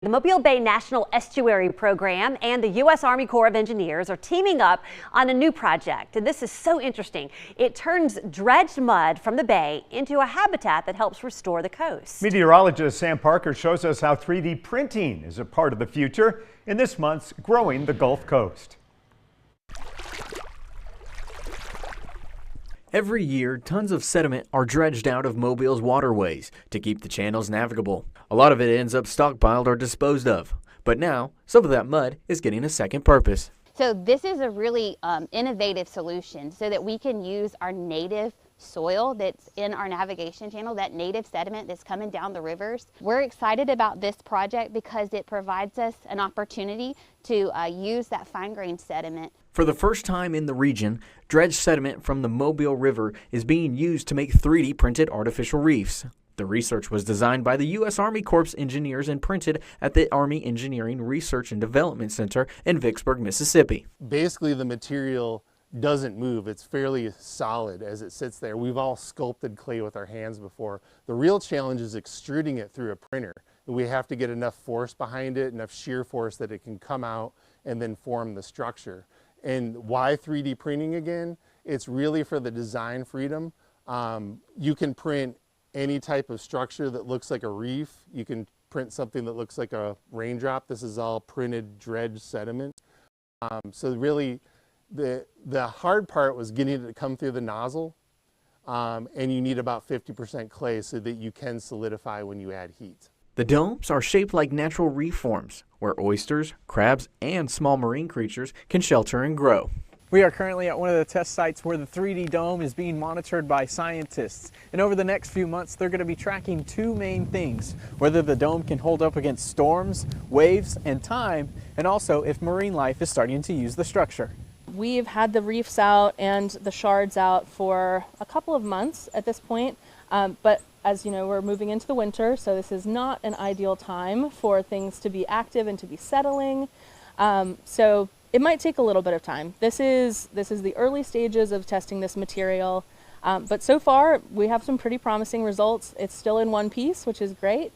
The Mobile Bay National Estuary Program and the U.S. Army Corps of Engineers are teaming up on a new project. And this is so interesting. It turns dredged mud from the bay into a habitat that helps restore the coast. Meteorologist Sam Parker shows us how 3D printing is a part of the future in this month's Growing the Gulf Coast. Every year, tons of sediment are dredged out of Mobile's waterways to keep the channels navigable. A lot of it ends up stockpiled or disposed of. But now, some of that mud is getting a second purpose. So this is a really innovative solution so that we can use our native soil that's in our navigation channel, that native sediment that's coming down the rivers. We're excited about this project because it provides us an opportunity to use that fine-grained sediment. For the first time in the region, dredged sediment from the Mobile River is being used to make 3D printed artificial reefs. The research was designed by the U.S. Army Corps engineers and printed at the Army Engineering Research and Development Center in Vicksburg, Mississippi. Basically, the material doesn't move. It's fairly solid as it sits there. We've all sculpted clay with our hands before. The real challenge is extruding it through a printer. We have to get enough force behind it, enough shear force that it can come out and then form the structure. And why 3D printing again? It's really for the design freedom. You can print any type of structure that looks like a reef. You can print something that looks like a raindrop. This is all printed dredged sediment. So really the hard part was getting it to come through the nozzle, and you need about 50% clay so that you can solidify when you add heat. The domes are shaped like natural reef forms, where oysters, crabs, and small marine creatures can shelter and grow. We are currently at one of the test sites where the 3D dome is being monitored by scientists. And over the next few months, they're going to be tracking two main things: whether the dome can hold up against storms, waves, and time, and also if marine life is starting to use the structure. We've had the reefs out and the shards out for a couple of months at this point, but as you know, we're moving into the winter, so this is not an ideal time for things to be active and to be settling. So it might take a little bit of time. This is the early stages of testing this material, but so far we have some pretty promising results. It's still in one piece, which is great.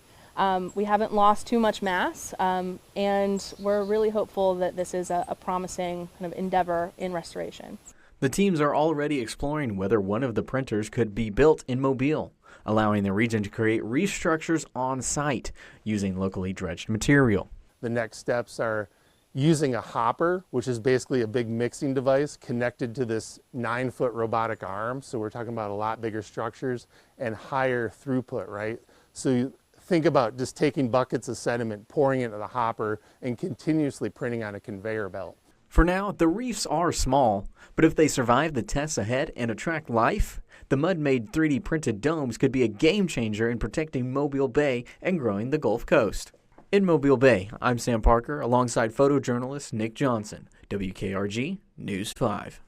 We haven't lost too much mass, and we're really hopeful that this is a promising kind of endeavor in restoration. The teams are already exploring whether one of the printers could be built in Mobile, allowing the region to create reef structures on site using locally dredged material. The next steps are using a hopper, which is basically a big mixing device connected to this 9-foot robotic arm. So we're talking about a lot bigger structures and higher throughput, right? So you think about just taking buckets of sediment, pouring it into the hopper, and continuously printing on a conveyor belt. For now, the reefs are small, but if they survive the tests ahead and attract life, the mud-made 3D printed domes could be a game changer in protecting Mobile Bay and growing the Gulf Coast. In Mobile Bay, I'm Sam Parker alongside photojournalist Nick Johnson, WKRG News 5.